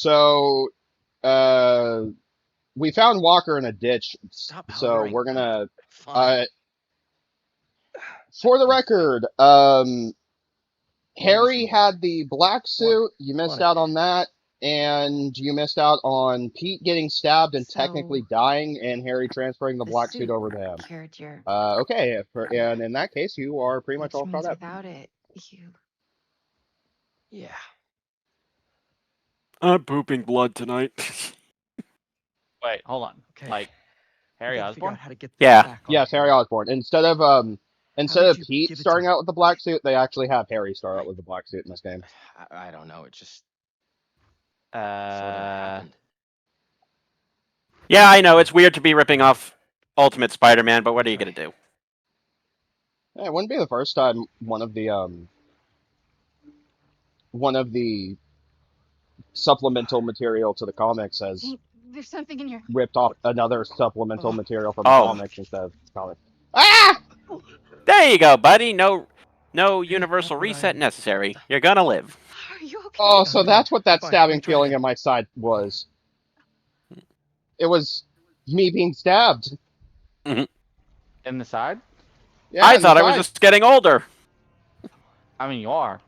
So, uh, we found Walker in a ditch, Stop so hovering. we're gonna, Fine. for the record, Maybe Harry some water. had the black suit. You missed out on that, and you missed out on Pete getting stabbed and technically So dying, and Harry transferring the the black suit suit over to him. cured your. Okay, and in that case, you are pretty much Which all caught means up. without it, you. Yeah. I'm pooping blood tonight. Wait, hold on. Okay. Like Harry We gotta figure Osborn? out how to get this Yeah. back on Yes, Harry Harry. Osborn. Instead of did you Pete give it to starting me? out with the black suit, they actually have Harry start out with the black suit in this game. I don't know. It just sort of happened. Yeah, I know, it's weird to be ripping off Ultimate Spider-Man, but what are you gonna do? Yeah, it wouldn't be the first time one of the supplemental material to the comics has Hey, there's something in your. ripped off another supplemental Oh. material from the Oh. comics instead of comics. Ah! There you go, buddy. No universal What would I reset do? necessary. You're gonna live. Are you okay? Oh, so Okay, that's what that fine, stabbing let me try feeling again. in my side was. It was me being stabbed. In the side? Yeah, I in the thought I was side. just getting older. I mean, you are.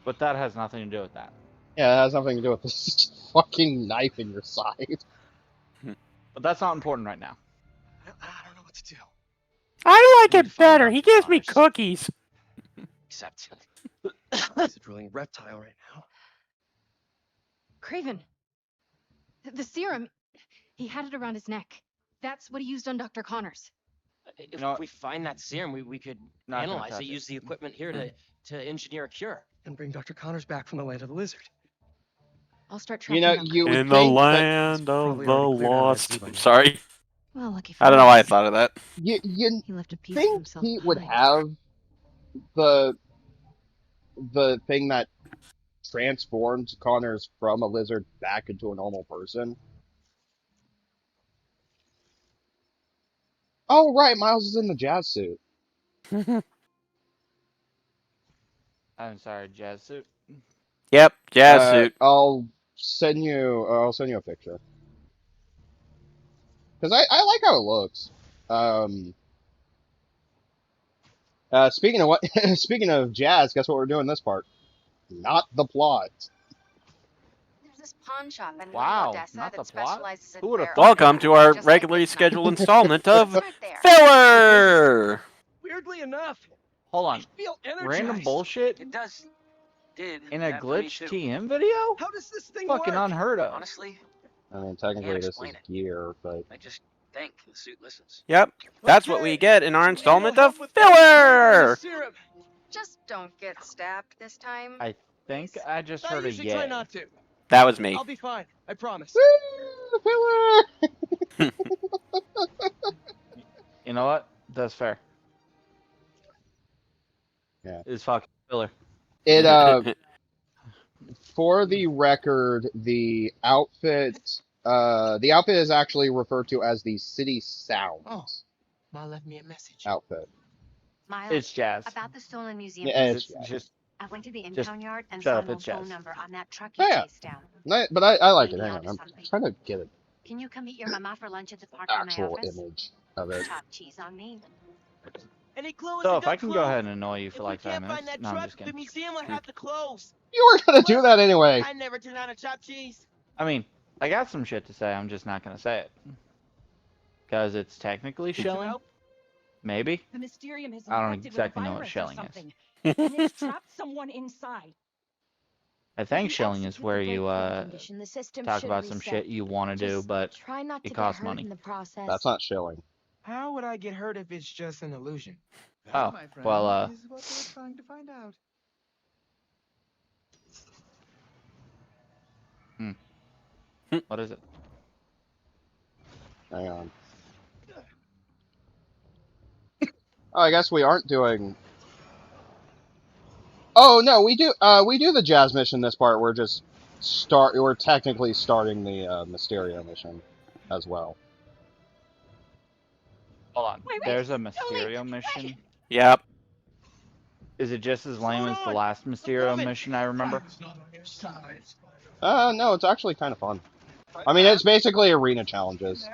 But that has nothing to do with that. Yeah, it has nothing to do with this fucking knife in your side. But that's not important right now. I don't know what to do. I like We need it to find better. Dr. He gives me Connors. cookies. Except He's a drooling reptile right now. Craven. The serum. He had it around his neck. That's what he used on Dr. Connors. if No. we find that serum, we could Not gonna analyze touch it, it. use the equipment here to engineer a cure. And bring Dr. Connors back from the land of the lizard. I'll start You tracking know, down you Craven. would In the think that land of probably the already cleared out of lost. SD by now. Sorry. Well, lucky for I don't know why I us. thought of that. you He left a piece of think himself Pete would behind. have the thing that transformed Connors from a lizard back into a normal person. Oh right, Miles is in the jazz suit. I'm sorry, jazz suit. Yep, jazz suit. I'll send you a picture because I like how it looks. Speaking of what, speaking of jazz, guess what we're doing this part? Not the plot. There's this pawn shop in Wow, Little Odessa not that the plot? specializes in Who would've rare thought Welcome that? to our just like regularly this knife. scheduled installment of Start there. Filler. Weirdly enough, Hold I on. feel energized. Random bullshit It did in a that for me, glitch too. TM video? How does this thing Fucking work? unheard of. Honestly, I mean, technically this is explain it. gear, but I just think the suit listens. Yep, that's what Okay. we get in our Maybe installment we'll of help with that Filler. serum. Just don't get stabbed this time. I think I just I heard a usually try yay. not to. That was me. I'll be fine. I promise. woo, filler. You know what? That's fair. Yeah. It's fucking filler. It for the record, the outfit is actually referred to as the City Sounds Oh. Ma left me a message. outfit. Miles, It's jazz. about the stolen museum. Yeah, piece. it's Just I went to the just impound yard and shut saw up, an old it's phone jazz. number on that truck you Yeah. chased down. But I like it. Maybe Hang onto on, I'm something. trying to get an Can you come meet your mama for lunch at the park by my actual office? image of it. Chopped cheese on me. Any clues? so if I can go ahead and annoy you If for we like 5 can't minutes. find that No, I'm truck, just the kidding. museum will have to close. You were gonna do that anyway. I never turn down a chopped cheese. I mean, I got some shit to say, I'm just not gonna say it. Because it's technically shelling? Maybe? The Mysterium is I don't infected exactly with a know what virus or shelling is. something, and it's trapped someone inside. I think If you shelling is execute where the you breakthrough condition, the system talk should about some reset. shit you want to do, Just but try not it to costs get hurt money. in the process. That's not shilling. How would I get hurt if it's just an illusion? Oh, That, my friend, well, is what we're trying to find out. what is it? Hang on. Oh, I guess we aren't doing. Oh no, we do. We do the jazz mission this part. We're technically starting the Mysterio mission as well. Hold on. Wait, There's a no, wait, Mysterio wait. mission. Yep. Is it just as lame as the last Mysterio mission I remember? No, it's actually kind of fun. I mean, it's basically arena challenges.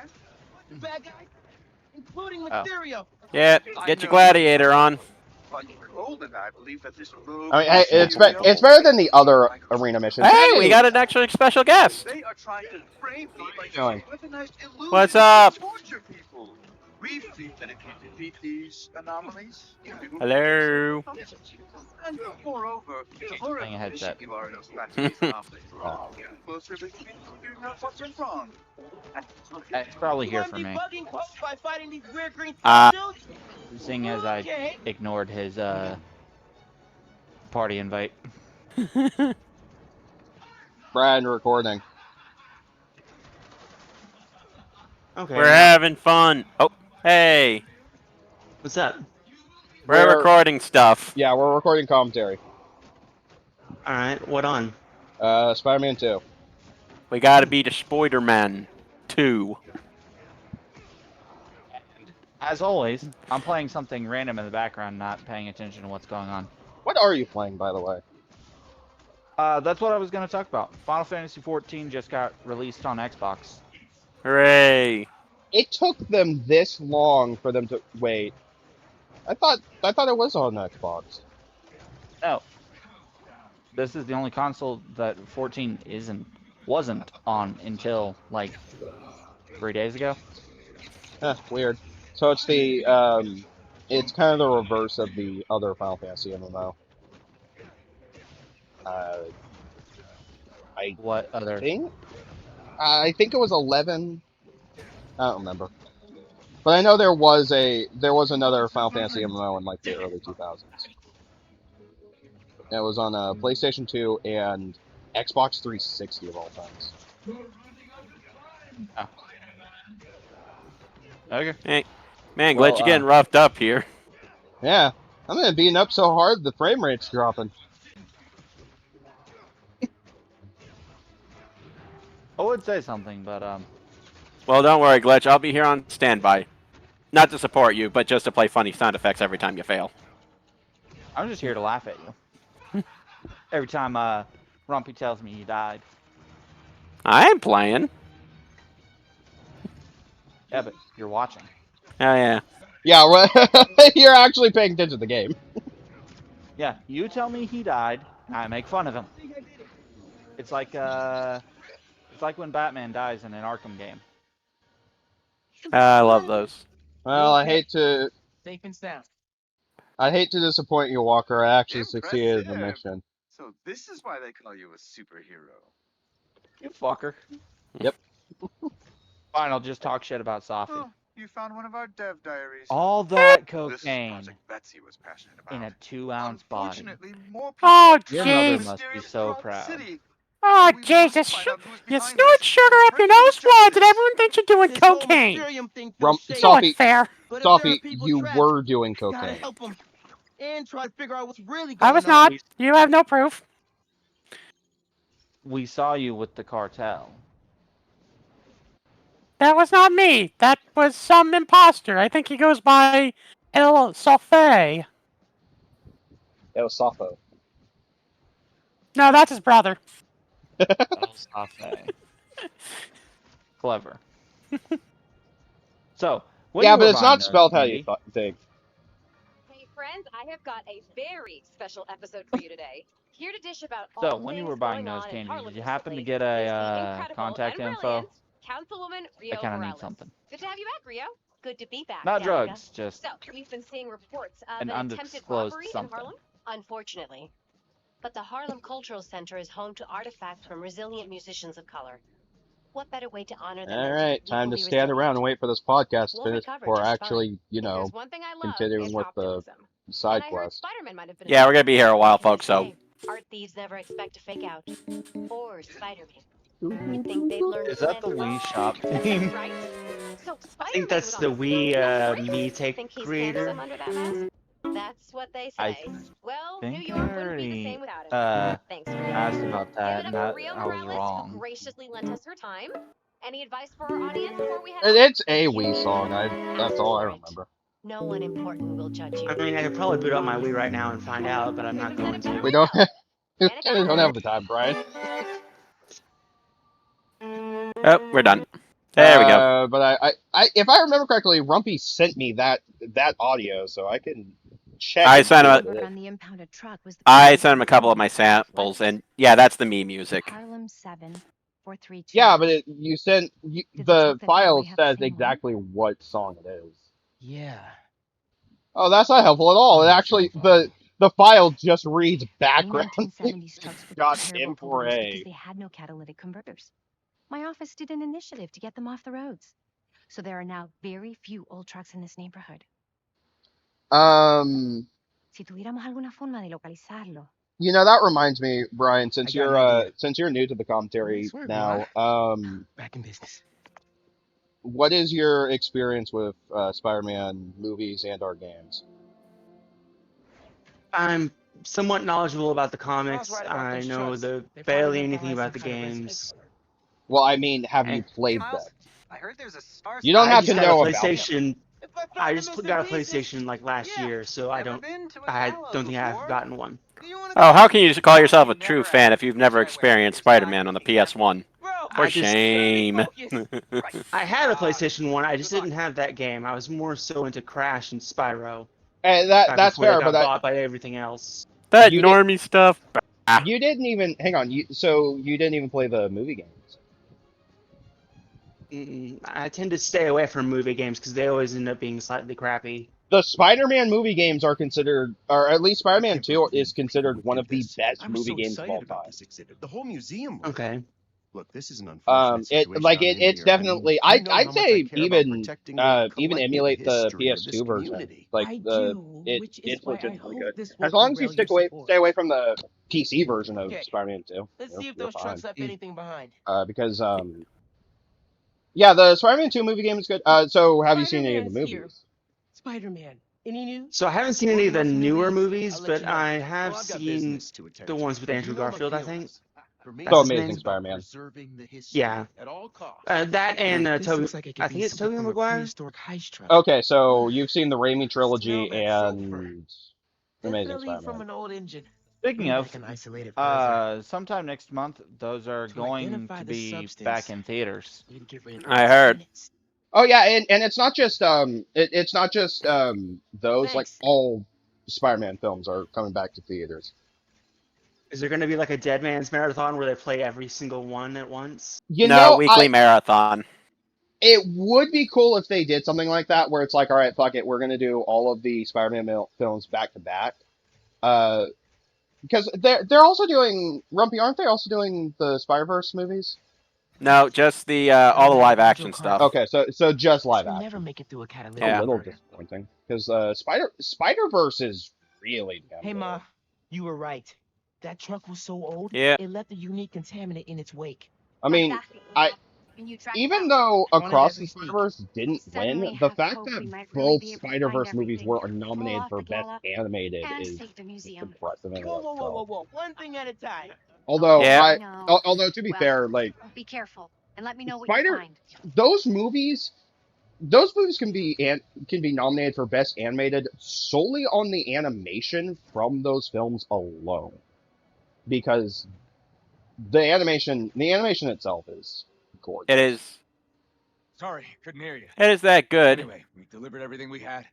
Bad guy, including Oh. Mysterio. Yeah, get your gladiator on. I mean, hey, it's better than the other arena missions. Hey, we got an extra special guest. They are trying to frame me by Doing? weaponized illusions What's up? to torture people. We think that if you defeat these anomalies, you will Hello. And moreover, the horror Playing a headset. you are dispatching these anomalies wrong. Closer to figuring out what's wrong. It's probably You here wanna for be me, bugging folks by fighting these weird green Uh, dudes? seeing as I Okay. ignored his party invite. Brad recording. Okay. We're having fun. Oh, hey. What's up? We're recording stuff. Yeah, we're recording commentary. All right. What on? Spider-Man 2. We gotta beat a Spider-Man 2. As always, I'm playing something random in the background, not paying attention to what's going on. What are you playing, by the way? That's what I was going to talk about. Final Fantasy XIV just got released on Xbox. Hooray. It took them this long for them to wait. I thought it was on Xbox. No. This is the only console that 14 wasn't on until like 3 days ago. Weird. So it's the it's kind of the reverse of the other Final Fantasy MMO. What other? I think it was 11. I don't remember. But I know there was another Final Fantasy MMO in like the early 2000s. It was on PlayStation 2 and Xbox 360 of all times. Oh. Okay. Hey, man, Well, glad you're getting roughed up here. Yeah, I'm gonna beating up so hard the frame rate's dropping. I would say something, but Well, don't worry, Glitch. I'll be here on standby. Not to support you, but just to play funny sound effects every time you fail. I'm just here to laugh at you. Every time Rumpy tells me he died. I am playing. Yeah, but you're watching. Oh, yeah. Yeah, well, you're actually paying attention to the game. Yeah, you tell me he died, I make fun of him. It's like when Batman dies in an Arkham game. I love those. Well, I hate to Safe and sound. disappoint you, Walker. I actually succeeded in the mission. So this is why they call you a superhero. You fucker. Yep. Fine, I'll just talk shit about Safi. Oh, you found one of our dev diaries. All that This is cocaine Project Betsy was passionate about. in a 2-ounce body. Unfortunately, more people Oh, are Your killed mother in must be mysterious so Cross proud. City. Oh, We Jesus. must find out who's You behind snort this sugar up your and bring nose them to blades and justice. everyone thinks you're doing This whole cocaine. Mysterium thing Rum- feels shady, So Sophie, unfair. but if there are Sophie, people you trapped, were doing gotta cocaine. help them and try to figure out what's really I going was on. not. You have no proof. We saw you with the cartel. That was not me. That was some imposter. I think he goes by El Sofé. It was Sappho. No, that's his brother. Safi. Clever. So, when Yeah, you but were it's buying not those, spelled how you Mindy, think. Hey friends, I have got a very special episode for you today. Here to dish about So, all when you things were buying going those on in candies, Harlem did you happen to recently get is the a incredible contact and info? brilliant Councilwoman I Rio kind of need Morales. something. Good to have you back, Rio. Good to be back, Not Danica. drugs, just So, we've been seeing reports of an an attempted undisclosed robbery in something. Harlem. Unfortunately. But the Harlem Cultural Center is home to artifacts from resilient musicians of color. What better way to honor them All than right, to time to equally stand around and resilient? wait for this podcast to We'll finish recover before just actually, If there's one thing I love, continuing it's with the optimism. side And I heard quest. Spider-Man might have been. Yeah, we're gonna be here a while, What can I folks. So say? Art thieves never expect to fake out. Or Spider-Man. You'd think they'd learn Is to that the land Wii fast. Shop That's theme? right. So I think Spider-Man that's would the on the Wii floor, right? Me Take Think he's creator. handsome under that mask? That's what they I say. Well, think New I York wouldn't be the already same without him. Thanks, Rio. asked about Give that, it and up that for Rio I was Morales, who wrong. graciously lent us her time. Any advice for our audience before we head And off? it's a Wii song. That's all I Ask for it. remember. No one important will judge you. I mean, I could probably boot up my Wii right now and find out, but I'm not going to. We don't don't have the time, Brian. Oh, we're done. There we go. But if I remember correctly, Rumpy sent me that audio, so I can check. I and sent see him what Work it on is. the impounded truck was the I sent him a couple of my samples, and yeah, that's the me music. Harlem 7432. Yeah, but you sent Did the the truck that file robbery have the says same one? exactly what song it is. Yeah. Oh, that's not helpful at all. It actually the file just reads background. 1970s trucks were Got terrible M4A. polluters because they had no catalytic converters. My office did an initiative to get them off the roads. So there are now very few old trucks in this neighborhood. Si tuviéramos alguna forma de localizarlo. You know, that reminds me, Brian, I got an idea. since you're new to the commentary Nice work, now, Back in business. what is your experience with Spider-Man movies and our games? I'm somewhat knowledgeable about the I was comics. right about I those know trucks. the They probably barely meant anything behind about some the kind of games. Well, I mean, have you And played Miles, them? I heard there's a star. You don't I have just to got know a about them. PlayStation. If I I found just the got a missing pieces, PlayStation like last yeah. year, so Never been to a I gallows don't think I've before. gotten one. Do you wanna Oh, go? how can you call yourself a You true never fan have. if you've never That's right, wait, experienced it's not Spider-Man on the exactly. PS1? Bro, For I just- shame. focus. Right. I had a Ah, PlayStation 1, I just good luck. didn't have that game. I was more so into Crash and Spyro And back that's before they fair, got but bought by everything else. That you did normie stuff. you didn't even hang on. So you didn't even play the movie games. I tend to stay away from movie games because they always end up being slightly crappy. The Spider-Man movie games are considered, or at least I Spider-Man can't 2 believe is considered people one do of the this. best I was movie so games of all excited about time. this exhibit. The whole museum was. Okay. Look, this is an unfortunate situation. It's definitely. You know I'd how much I say care about protecting the even collective emulate the history of this PS2 version. community. Like I the do, it which is it's why I legitimately hope good. this As work long will as you rail your support. stay away from the PC version of Okay, Spider-Man 2. let's see if You're those fine. trucks left anything behind. Because yeah, the Spider-Man 2 movie game is good. So have you seen any of the Spider-Man's here. movies? Spider-Man. Any news? So I haven't seen any of the Working on some newer movies. movies, I'll let but you know. I Well, have I've got seen business to attend the to. ones with You Andrew know the Garfield, I feels. think. For me, That's So his amazing name. Spider-Man. preserving the history Yeah. at all costs. That and This Toby. looks like it could I be think it's something Toby from a Maguire. prehistoric heist truck. Okay, so you've seen the Raimi trilogy Smell that sulfur. and Amazing Definitely from Spider-Man. an old engine. Speaking Maybe of, like an isolated version. sometime next month, those are To going identify to the be substance, back in theaters. you need to get rid of I those heard. units. Oh yeah, and it's not just it's not just those, like Thanks. all Spider-Man films are coming back to theaters. Is there going to be like a Dead Man's Marathon where they play every single one at once? You No, know, weekly marathon. it would be cool if they did something like that, where it's like, all right, fuck it, we're gonna do all of the Spider-Man films back to back. Because they're also doing Rumpy, aren't they also doing the Spider-Verse movies? No, just the all the live action stuff. Okay, so just This live will action. never make it through a catalytic Yeah. A little converter. disappointing because Spider-Verse is really damn Hey good. Ma, you were right. That truck was so old, Yeah. it left a unique contaminant in its wake. I mean, even though Across the Spider-Verse didn't win, the fact that both Spider-Verse movies were nominated for Best Animated is impressive in and Whoa, of whoa, whoa, whoa, itself. whoa. One thing at a time. Although Yeah. although to be fair, like Be careful and let me know what Spider, you find. those movies can be nominated for Best Animated solely on the animation from those films alone, because the animation itself is gorgeous. It is. Sorry, couldn't hear you. It is that good. Anyway, we delivered everything we had.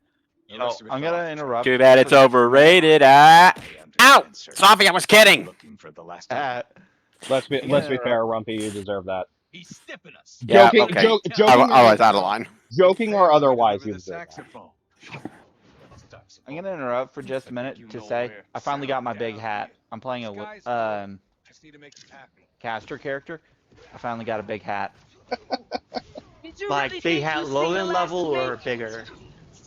The You know, rest of it I'm fell gonna off the truck. interrupt. Too bad it's for just a minute. overrated. I Ow! understand, sir. Sophie, I was kidding. Looking for the last of them. Let's be Yeah. fair, Rumpy, you deserve that. He's stiffing us. Yeah, Joking, okay. joking, I was out of line. joking or otherwise, you the deserve that. saxophone. I'm gonna interrupt for just a minute to say I finally got my big hat. I'm playing a Just need to make you happy. caster character. I finally got a big hat. Did you Like really big think hat you'd see Logan the level last of or me? bigger?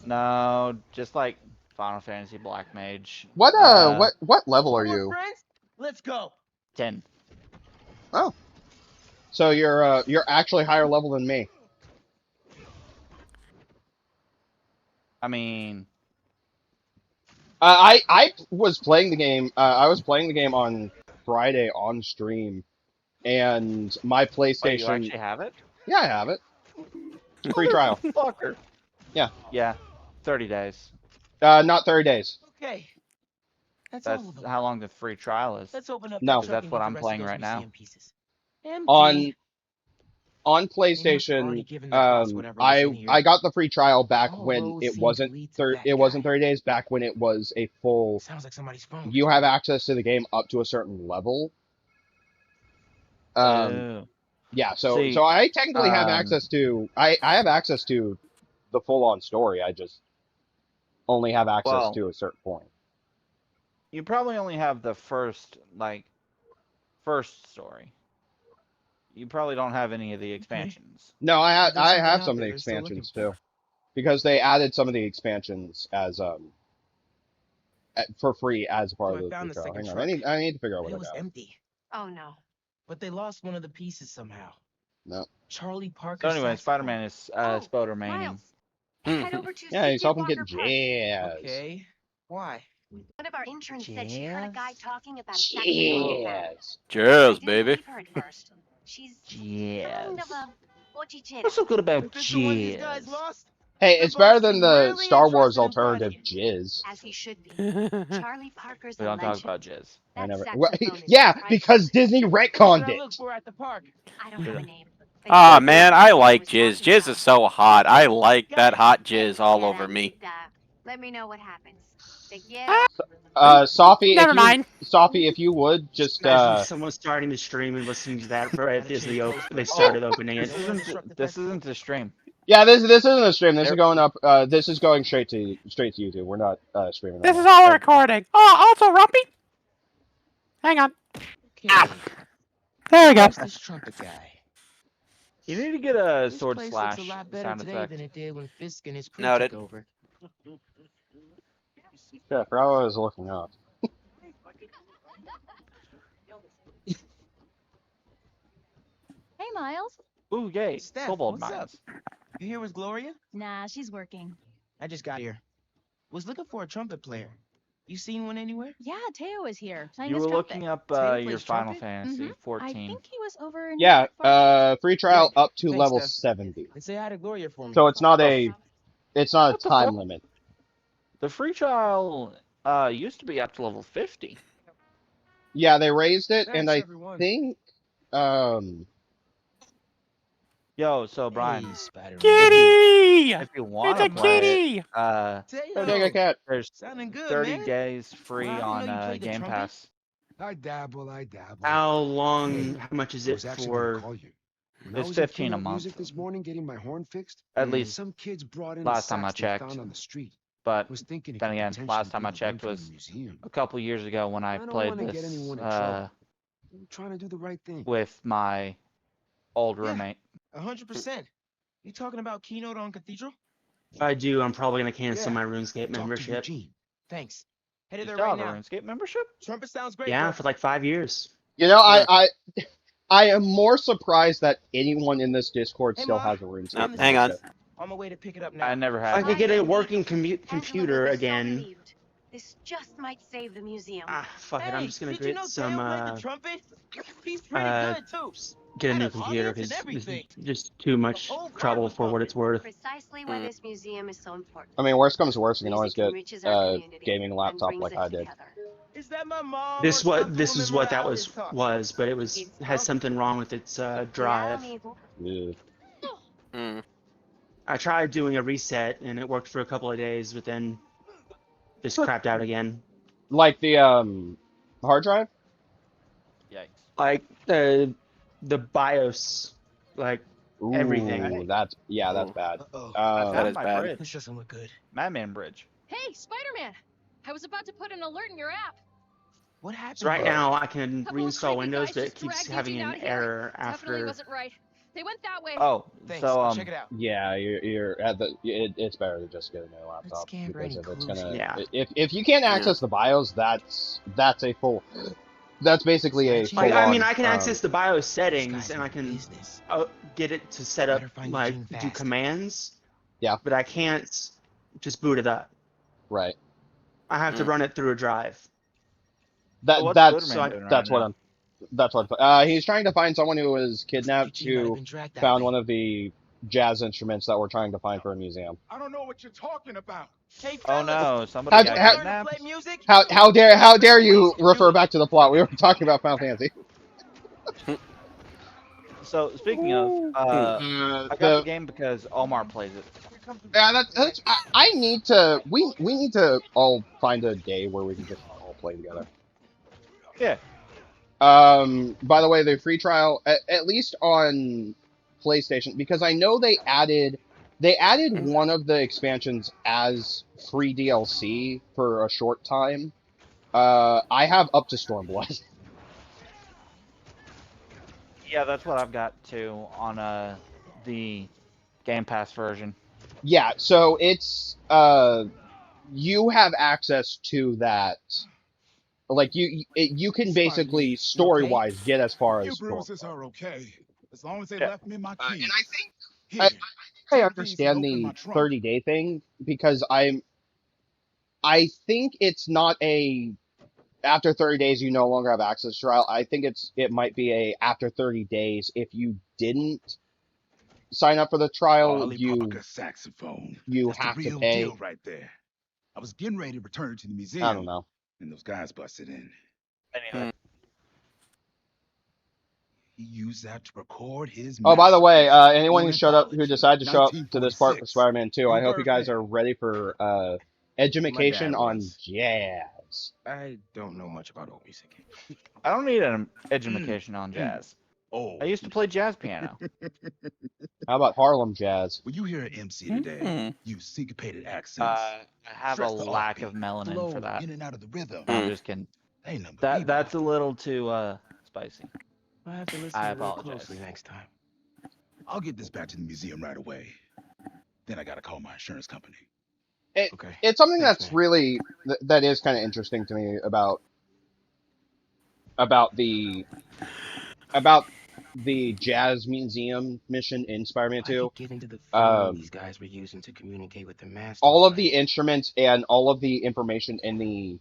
No, just like Final Fantasy Black Mage. What what level are More you? friends? Let's go. 10. Oh, so you're actually higher level than me. I mean, I was playing the game. I was playing the game on Friday on stream, and my PlayStation. wait, you actually have it? Yeah, I have it. Free trial. Fucker. Yeah. Yeah. 30 days. Not 30 days. Okay. That's That's all of them. how long the free trial is. Let's open up No. that truck That's and what get the I'm rest of playing those right now. museum pieces. Empty. On They must have already PlayStation, given their boss whatever was in here. I got the free trial back All when roads it seem to wasn't lead to that it wasn't guy. 30 days. Back when it was a full. Sounds like somebody's phone. You have access to the game up to a certain level. Yeah, so See, I technically have access to I have access to the full on story. I just only have access well, to a certain point. you probably only have the first story. You probably don't have any of the expansions. No, I There's I something have out some of there the they're still looking expansions for. too, because they added some of the expansions as for free as part So of I the found free the trial. second Hang on, truck. I need to figure out But what it I was got. empty. Oh no. But they lost one of the pieces somehow. No. Charlie Parker. So anyway, Spider-Man is Oh, Spider-Man. Miles. Head over to Yeah, he's CJ helping Walker get Park. jazz. Okay. Why? One of our interns said she heard a guy Jazz? talking about a saxophone man. Jazz. I Cheers, didn't baby. believe her at first. She's kind Yes. of a bochinchera. What's so good about If it's the one these guys jazz? lost, Hey, the it's better boss than is the really Star Wars interested in finding alternative, Jizz. As he should be. Charlie Parker's We a don't talk legend. about jazz. I That never. saxophone is Yeah, priceless. because Disney what should retconned I it. look for at the park? I don't have a name. They Ah, said man, the I guy like was jizz. talking Jizz about is so hot. I like that hot jizz all Yeah, over that- me. Let me know what happens. Te quiero. Sophie, Never mind. Sophie, if you would just Imagine someone starting the stream and listening to that right as they started opening it. This isn't a stream. yeah, this isn't a stream. This is going up. This is going straight to YouTube. We're not streaming. This right is now. all a recording. Oh, also, Rumpy. Hang on. Okay. There we go. Where's this trumpet guy? You need to get a This sword place slash looks a lot better sound today effect. than it did when Fisk and his crew Noted. took over. Yeah, I forgot what I was looking up. Hey, Miles. Ooh, yay! Steph, Kobold what's up? mines. You here with Gloria? Nah, she's working. I just got here. Was looking for a trumpet player. You seen one anywhere? Yeah, Teo is here. Playing You his were trumpet. looking up Taylor your plays Final trumpet? Fantasy I 14. think he was over in Yeah, Far- free trial Great. up to Thanks, level Steph. 70. And say hi to Gloria for me. So it's not a What the time fuck? limit. The free trial used to be up to level 50. Yeah, they raised it, and Thanks, I everyone. think Yo, so Brian, Hey, Spider-Man. Kitty! if you want It's to a play it, kitty! Teo. Take a cat. there's Sounding good, 30 man. days free Wow, I on didn't know you played the Game trumpet. Pass. I dabble. How long? How much is I it was actually gonna for? call you. When I It's was in 15 a keynote month. music this morning getting my horn fixed, At least some kids brought in last a time I sax they checked. found on the street. But Was thinking it then could again, potentially last time be I the checked one for the was museum. a couple years ago when I don't played wanna get this anyone in trouble. I'm trying to do the right thing. with my old Yeah. roommate. 100%. You talking about keynote on Cathedral? If I do, I'm probably gonna cancel Yeah. my RuneScape Talk to membership. Eugene. Thanks. Headed You there still right have a now. RuneScape membership? Trumpet sounds great. Yeah, though. for like 5 years. You know, Huh. I am more surprised that anyone in this Discord Hey, still Ma, has a RuneScape. I'm the hang on. second. On my way to pick it up now. I never If had I could get a working Angela computer will be so again. relieved. This just might save the museum. Fuck it. I'm just gonna did you get know some. Teo played the trumpet? He's pretty good too. Get a Had new an computer audience and because this everything. is just too much The whole trouble crowd for was what it's worth. Precisely why this museum is so important. I mean, worst comes to worst, you can always Music get enriches our community gaming and laptop brings like it I did. together. Is that my mom? This or what this Councilwoman is what that Morales talking? was, but it was It's has broken. something wrong with its Yeah, drive. amigo. Ugh. Mm. I tried doing a reset and it worked for a couple of days, but then just crapped out again. Like the hard drive. Yikes. Like the BIOS, like Ooh, everything. that's Ooh. bad. I That found is my bad. bridge. This doesn't look good. Madman Bridge. Hey, Spider-Man! I was about to put an alert in your app. What happened? So right now I can Couple of reinstall creepy Windows, guys but it just keeps dragged having Eugene an out here. error Definitely after. wasn't right. They went that way. Oh, Thanks. so I'll check it out. Yeah, you're at the. It's better to just get a new laptop scan for because any if it's clues gonna. Yeah. If you can't access the BIOS, that's a full. That's basically a full. Like, I mean, I can access the BIOS settings and I can business. get it to set up Better find like Eugene do fast. commands. Yeah. But I can't just boot it up. Right. I have to run it through a drive. That what's that's Spider-Man doing that's right what now? I'm. That's what. He's trying to find someone who was kidnapped Eugene might have who been dragged that found way. one of the jazz instruments that we're trying to find for a museum. I don't know what you're talking about. Hey, Oh fellas, no, somebody How, got how, learn to kidnapped. play music? how dare you refer back to the plot? We were talking about Final Fantasy. So speaking of, I got the game because Omar plays it. Yeah, that's I need to we need to all find a day where we can just all play together. Yeah. By the way, the free trial at least on PlayStation, because I know they added one of the expansions as free DLC for a short time. I have up to Stormblood. Yeah, that's what I've got too on the Game Pass version. Yeah, so it's you have access to that. Like you can basically story wise get as far Few as bruises Stormblood. are okay, as long as they Yeah. left me my keys. And I think Here, I take these and understand open my the trunk. 30-day thing because I think it's not a after 30 days you no longer have access to trial. I think it might be a after 30 days if you didn't sign up for the trial Harley Parker saxophone. you That's have the to real pay. deal right there. I was getting ready to return it to the I don't museum, know. and those guys busted in. Anyway. He used that to record his Oh, by the way, masterpiece. anyone who showed up, who Ornithology, decided to show up to this part for 1946. Spider-Man 2, I hope you Rebirth guys Ed. are ready for My edumacation dad on was. jazz. I don't know much about old music. I don't need an education on jazz. Oh, I used to play jazz piano. How about Harlem Jazz? when you hear an MC today, use syncopated accents. I have a Stress the lack of offbeat, melanin flow for that. in and out of the rhythm. No, I'm just kidding. They number That's a little too spicy. I have to listen I real apologize. closely next time. I'll get this back to the museum right away. Then I gotta call my insurance company. Okay. It's something Thanks, that's man. really that is kind of interesting to me about the jazz museum mission in Spider-Man I 2. keep getting to the feeling these guys were using to communicate with the mastermind. All of the instruments and all of the information in the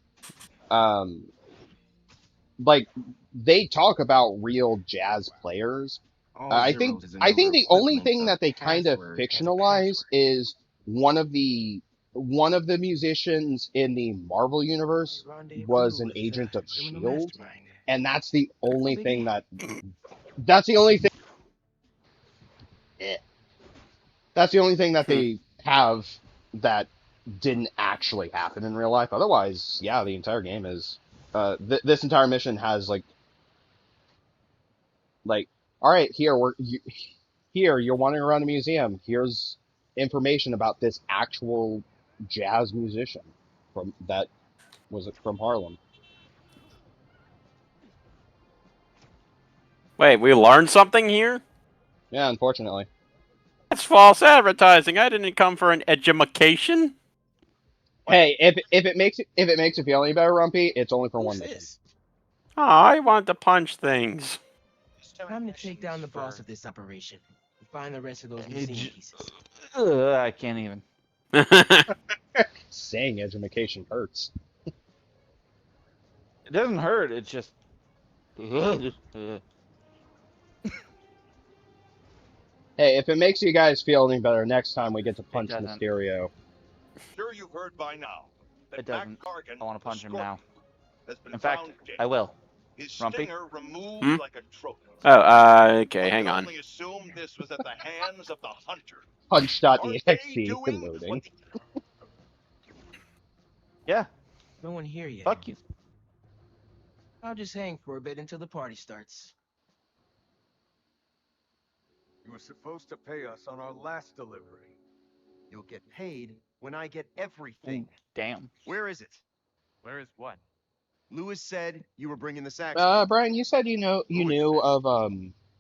like they talk about real jazz players. All I zeros think is a I think number the only equivalent thing of that they kind of password as a fictionalize password. is one of the musicians in the Marvel universe was an agent of Criminal Shield, mastermind. and that's the only biggie. thing that's the only thing that's the only thing that they have that didn't actually happen in real life. Otherwise, yeah, the entire game is this entire mission has like all right, here you're wandering around a museum. Here's information about this actual jazz musician from Harlem. Wait, we learned something here? Yeah, unfortunately. That's false advertising. I didn't come for an edumacation. Hey, if it makes you feel any better, Rumpy, it's only for one Who's mission. this? Oh, I want to punch things. Time to take down the boss of this operation and find the rest of those museum pieces. I can't even. Saying education hurts. It doesn't hurt. It's just. Hey, if it makes you guys feel any better, next time we get to punch doesn't. Mysterio. Sure, you've heard by now. It doesn't. I want to punch him now. Has been In fact, found dead. I will. His Rumpy? stinger removed Hmm? like a trophy. Oh, okay, One hang can on. only assume this was at the hands of the hunter. Punch.exe doing loading. Yeah. No one here yet. Fuck you. I'll just hang for a bit until the party starts. You were supposed to pay us on our last delivery. You'll get paid when I get everything. Damn. Where is it? Where is what? Lewis said you were bringing the saxophone. Brian, you said you knew of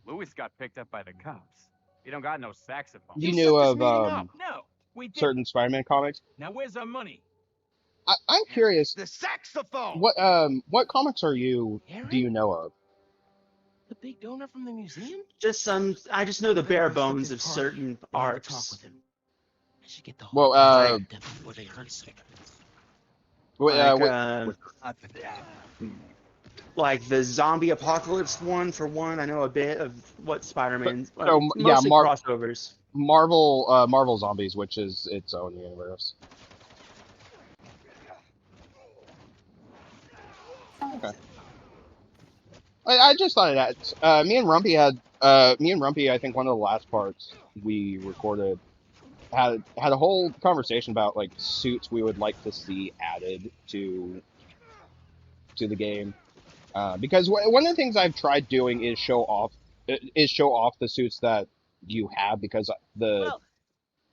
Louis got picked up by the cops. You don't got no saxophone. you knew of No, we did. certain Spider-Man comics. Now where's our money? I'm curious, The saxophone! what comics do you know of? The big donor from the museum? Just some. I just know the bare bones of Party. certain I need to talk arcs. with him. I should get the whole Well, thing before they hurt us. Like the zombie apocalypse one for one. I know a bit of what Spider-Man. So, yeah, mostly crossovers. Marvel Zombies, which is its own universe. Okay. I just thought of that. Me and Rumpy, I think one of the last parts we recorded had a whole conversation about like suits we would like to see added to the game. Because one of the things I've tried doing is show off the suits that you have, because Well,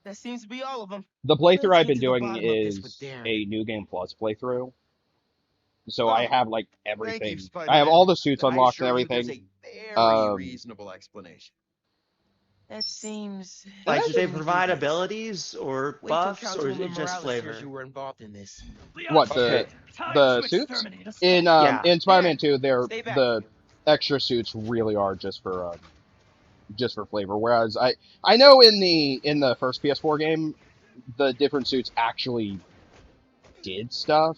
that seems to be all of them. the playthrough Let's I've get been to the doing bottom of this with is Darren. a New Game Plus playthrough. So Oh, I have like Thank you, everything. I Spider-Man. have all the suits I unlocked and assure you there's everything. a very Um, reasonable explanation. that seems. Like, do they extremely provide dubious. abilities or Wait till buffs, or is Councilwoman it just Morales hears flavor? you were involved in this. What Okay. the suits in Yeah. in Spider-Man 2, Stay back. the extra suits really are just for flavor. Whereas I know in the first PS4 game, the different suits actually did stuff.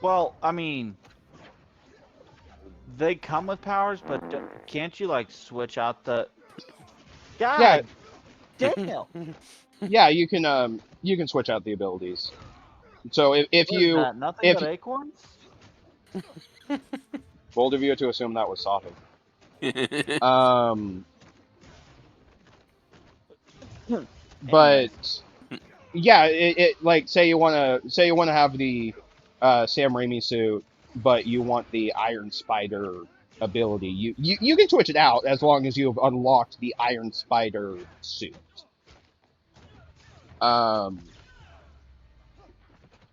Well, I mean, they come with powers, but can't you like switch out the? Yeah, God damn! yeah, you can switch out the abilities. So if What is you that? Nothing if but acorns? bold of you to assume that was Soften. But yeah, it like say you wanna have the Sam Raimi suit, but you want the Iron Spider ability. You can switch it out as long as you've unlocked the Iron Spider suit.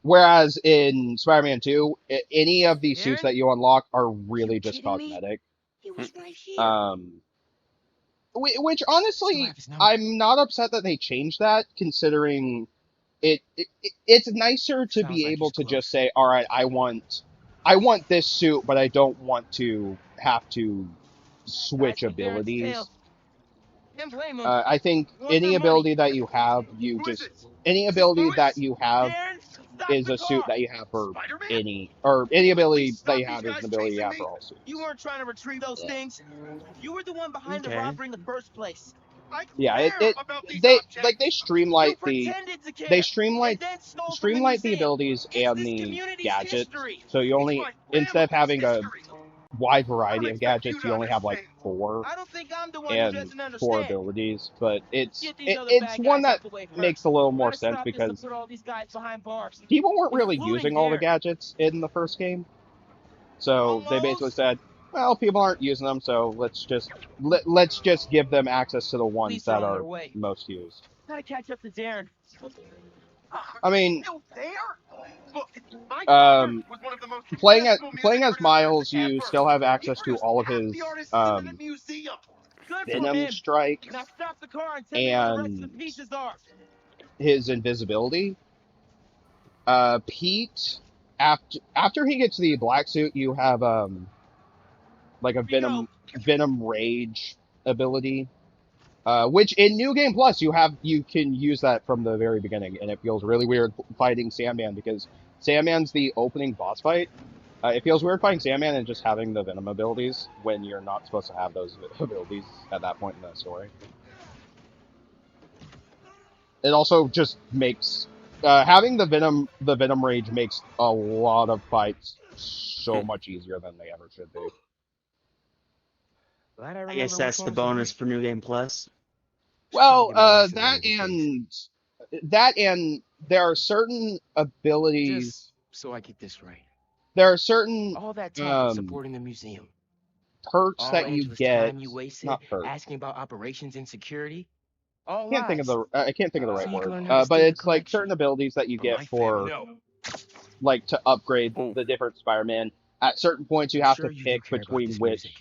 Whereas in Spider-Man 2, any of the suits Darren? that you unlock are really You just kidding me? cosmetic. He was right here. Which Still honestly, have his number. I'm not upset that they changed that, considering it's nicer to Sounds be like able he's to just close. say, all right, I want this suit, but I don't want to have to switch Guys, with Darren's abilities. tail. Can't blame him. I think He wants any our money. ability that you have, any ability that you have Darren, stop is the a suit car. that you have for Spider-Man? any ability Please that stop you these have is guys an ability you chasing have me. for all suits. You weren't trying to retrieve those Yeah. things. You were the one behind the Okay. robbery in the first place. I Yeah, care about these they objects. streamlined You pretended to care. they And then stole from the streamlined the museum. abilities It's and this the community's gadgets. history. So you It's only, my instead of family's having a history. wide I don't variety of expect you gadgets, to you only have like understand. 4 I don't think I'm the one who and doesn't 4 understand. abilities, but Get these other it's bad one guys that out the way first. makes a little more Gotta sense stop this and because put all these guys behind bars. people weren't really Including using all the Darren. gadgets in the first game. So they basically Almost. said, well, people aren't using them, so let's just give them access to the ones Police are that on are their way. most used. Gotta catch up to Darren. I mean, Still there? Look, my father was one of the most successful music playing as producers Miles, you ever. still have He access to produced all of half his the artists in the museum. Good for Venom him. strikes Now stop the car and tell me where the rest of the and pieces are. his invisibility. Pete, after he gets the black suit, you have like a Here we go. Venom Rage ability. Which in New Game Plus you can use that from the very beginning, and it feels really weird fighting Sandman because Sandman's the opening boss fight. It feels weird fighting Sandman and just having the Venom abilities when you're not supposed to have those abilities at that point in the story. It also just makes having the Venom Rage makes a lot of fights so much easier than they ever should be. Glad I I remember guess which that's the ones are bonus which. for New Game Plus. Well, Probably give me a nice of that and there are certain abilities. Just so I get this right. There are certain All that talk of supporting the museum. perks All that you endless get. time you wasted Not perks. asking about operations and security. All I can't think of the So you right can word. learn how to But steal the it's like collection. certain abilities that you For get my for family. No. like to upgrade the different Spider-Man. At certain points, you I'm have sure to you do pick care about between this which music.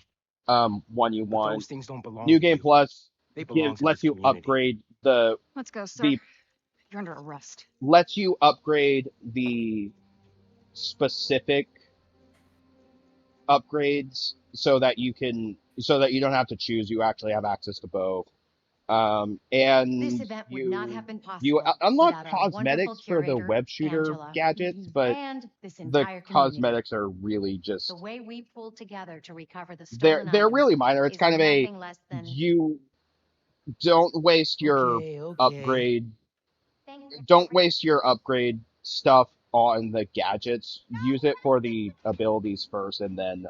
one you But want. those things don't belong New to Game you. Plus They belong to lets this you community. upgrade the Let's go, sir. the You're under arrest. lets you upgrade the specific upgrades so that you don't have to choose. You actually have access to both. This And event would not have been you possible unlock without our wonderful cosmetics for the curator, web shooter Angela, gadgets, but and this the entire community. cosmetics are really just The way we pulled together to recover the they're stolen items really minor. It's is kind of a nothing less than you don't waste your Okay. upgrade. Don't waste your upgrade stuff on the gadgets. Use it for the abilities first, and then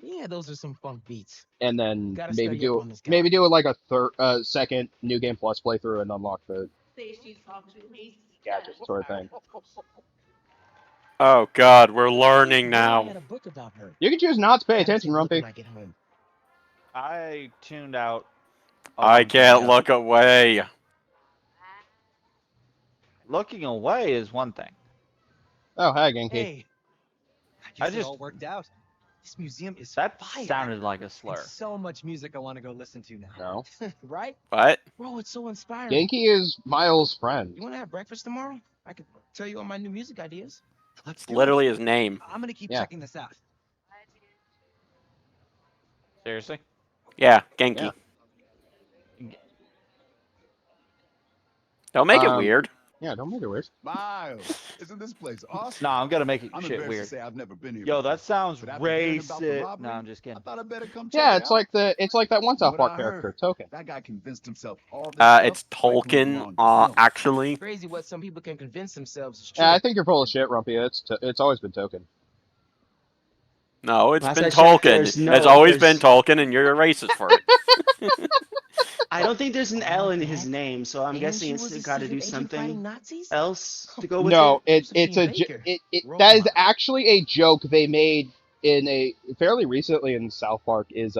Yeah, those are some funk beats. Gotta maybe study up do on this guy. maybe do it like a second New Game Plus playthrough and unlock the gadget sort of thing. Oh God, we're learning I now. had a book about her. You can choose not to pay Gotta attention, take a look Rumpy. when I get home. I tuned out. a I long time can't ago. look away. Looking away is one thing. Oh, hi, Genki. Hey, I I guess it just- all worked out. This museum is That fire. sounded like a slur. And so much music I want to go listen to now. No. Right? What? Bro, it's so inspiring. Genki is Miles' friend. You want to have breakfast tomorrow? I could tell you all my new music ideas. Let's It's do literally it. his name. I'm gonna keep Yeah. checking this out. Seriously? Yeah, Genki. Don't make it weird. Yeah, don't make it weird. Miles, isn't this place awesome? No, I'm gonna make it I'm shit embarrassed weird. to say I've never been here. Yo, before. that sounds But after hearing about the racist. robbery, No, I'm just I kidding. thought I'd better come check Yeah, it out. it's like that one South What Park I character, heard, Token. That guy convinced himself all this It's stuff by proving Tolkien, wrong himself. actually. Crazy what some people can convince themselves is true. Yeah, I think you're full of shit, Rumpy. It's always been Token. No, it's Last been I checked, Tolkien. It's always been Tolkien, and you're a racist for it. I don't think there's an L in his name, so I'm And guessing she it's was a got to secret do agent fighting something Nazis? else to go with No, it. it's a Baker. that is actually a joke they made in a fairly recently in South Park. Is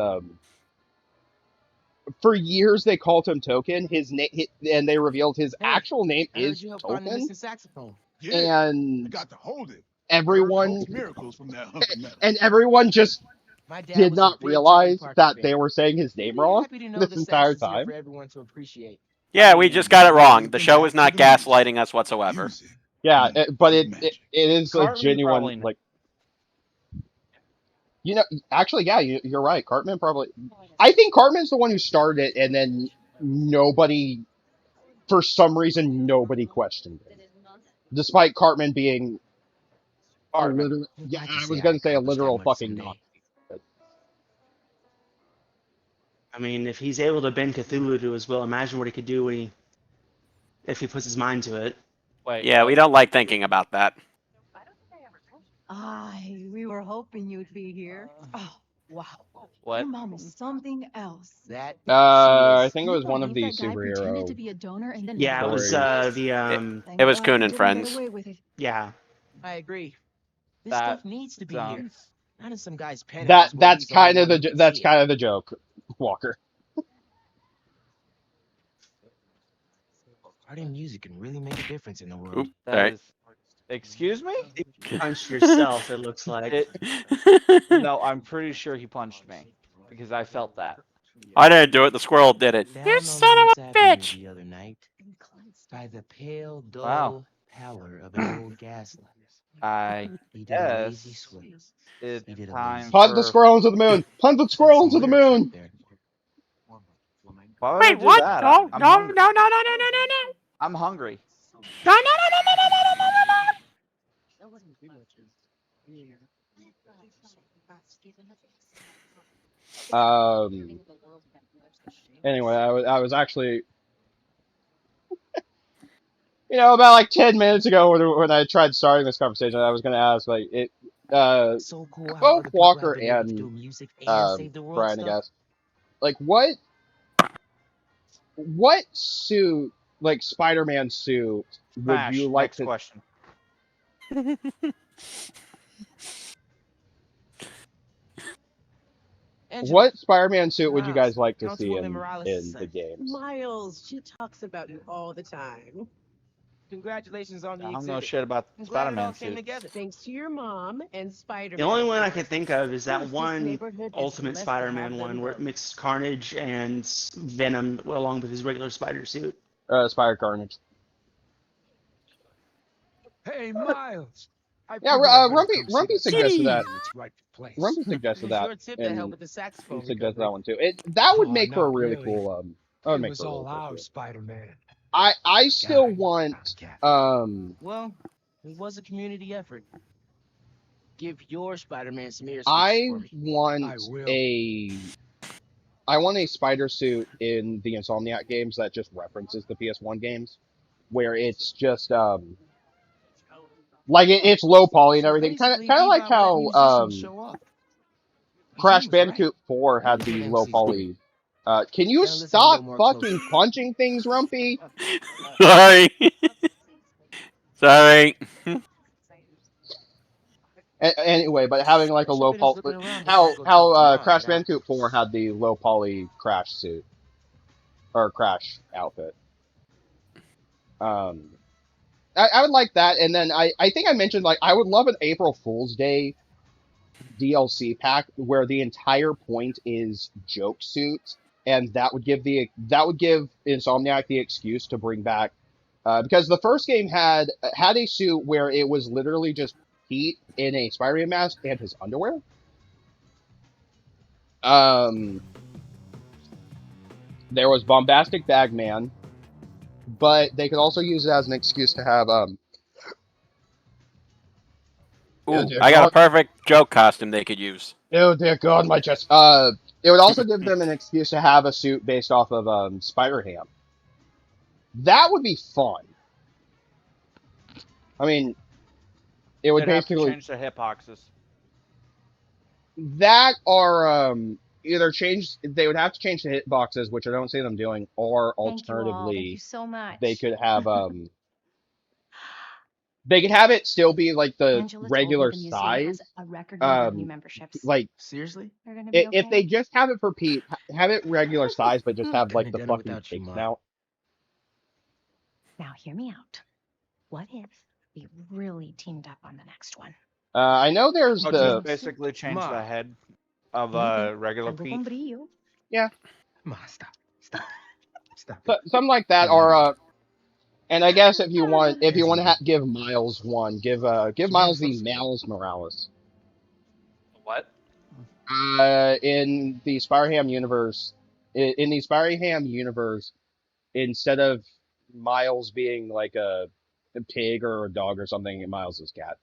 for years they called him Token. His name, and they revealed his Hey, actual name I heard is you helped find the Token, missing saxophone. Yeah, I and got to hold it. everyone Worked miracles from that hunk of metal. and everyone just My dad did was a not big realize Charlie Parker that fan. they were saying his name He'd be wrong happy to know this the entire sax is here time. for everyone to appreciate. Yeah, we just got it wrong. The show is not gaslighting us whatsoever. Music. Yeah, but It's it magic. is a Cartman genuine probably kn- like. You know, actually, yeah, you're right. Cartman probably. I think Cartman's the one who started it, and then nobody, for some reason, nobody questioned it, despite Cartman being a Cartman. literal. I'd Yeah, like to I say was I gonna say a accomplished that literal much fucking someday. Nazi. I mean, if he's able to bend Cthulhu to his will, imagine what he could do if he puts his mind to it. Wait, Yeah, what? we don't like thinking about that. We were hoping you'd be here. Oh, wow. What? Your mom is something else. That I she think it You was one of believe the that guy pretended to superhero. be a donor and then Yeah, it was Stories. It was Thank Coon God and he didn't Friends. Get away with it. yeah. I agree. This That stuff needs to be here. sounds- Not in some guy's penthouse. where That's he's the only kind of one who the can that's see it. kind of the joke, Walker. Art and music can really make a difference in the world. Oop, That sorry. is. Excuse me? You punched yourself, it looks like. No, I'm pretty sure he punched me because I felt that. I didn't do it. The squirrel did it. Down You on son of Lawrence a Avenue bitch! The other night, by the pale, dull Wow. pallor of an old gaslight, I he did a lazy guess swing. it's He did a time lazy Punt the for. squirrel into the moon. Punt the squirrel into the lyrics right moon. there. Why would I Wait, do what? that? No, I'm no, hungry. no, no, no, no, no, no, no. I'm hungry. No, no, no, no, no, no, no, no, no, no. Anyway, I was actually, about like 10 minutes ago when I tried starting this conversation, I was gonna ask like it. So cool how Both other people Walker have been able to do and music and save the world Brian, I stuff. guess, like what suit, like Spider-Man suit, would Smash. you like Next to? question. Angela, What Spider-Man suit would you Miles, guys like to Count see Morgan in Morales is the games? Miles, she talks about you all the time. congratulations on the I don't know exhibit. shit about I'm glad it all Spider-Man came suits. together. Thanks to your mom and Spider-Man. The only one I of could course. think of is that This one neighborhood is Ultimate blessed to have Spider-Man them one where it both. mixed Carnage and Venom along with his regular spider suit. Spider Carnage. Hey, Miles. I Yeah, figured I'd better Rumpy come see that suggested that. in its rightful place. Rumpy suggested It was that, your tip that helped and with the he saxophone suggested recovery. that one too. That would Oh, make for a not really really. cool. That would It make was for a really all cool ours, suit. Spider-Man. I still Guy, want not cat. Well, it was a community effort. Give your Spider-Man some ear I for me. want I will. I want a spider suit in the Insomniac games that just references the PS1 games, where it's just like it's low poly and So everything, kind basically, of like Bebop let how musicians show off. Crash Eugene was right. Bandicoot 4 had the Good low MCs. poly. Can you Gotta listen a stop little more fucking closely. punching things, Rumpy? Sorry. Sorry. Anyway, but having like a I should low finish poly, looking around before I go talk to Crash Mom. Bandicoot 4 had the low poly Crash suit or Crash outfit. I would like that, and then I think I mentioned like I would love an April Fool's Day DLC pack where the entire point is joke suit, and that would give Insomniac the excuse to bring back because the first game had a suit where it was literally just Pete in a Spider-Man mask and his underwear. There was Bombastic Bagman, but they could also use it as an excuse to have Ooh, I got a perfect joke costume they could use. Oh dear God, my chest. It would also give them an excuse to have a suit based off of Spider-Ham. That would be fun. I mean, it would They'd have to basically change the hitboxes. that or either change. They would have to change the hitboxes, which I don't see them doing, or Thank you all. Thank you alternatively, so much. they could have they could have it still be like the Angela regular told me the museum has size. a record number of new memberships. Like Seriously? They're gonna be okay. if they just have it for Pete, have it regular size, but just have like the Couldn't have done it fucking without you, cake Mom. now. Now hear me out. What if we really teamed up on the next one? I know there's Oh, the just basically change Ma. the head of regular Algo Pete. con brillo. yeah. Ma, stop. Stop. Something like that, or and I guess if you want to give Miles one, give Miles the Miles Morales. What? In the Spider-Ham universe, instead of Miles being like a pig or a dog or something, Miles is cat.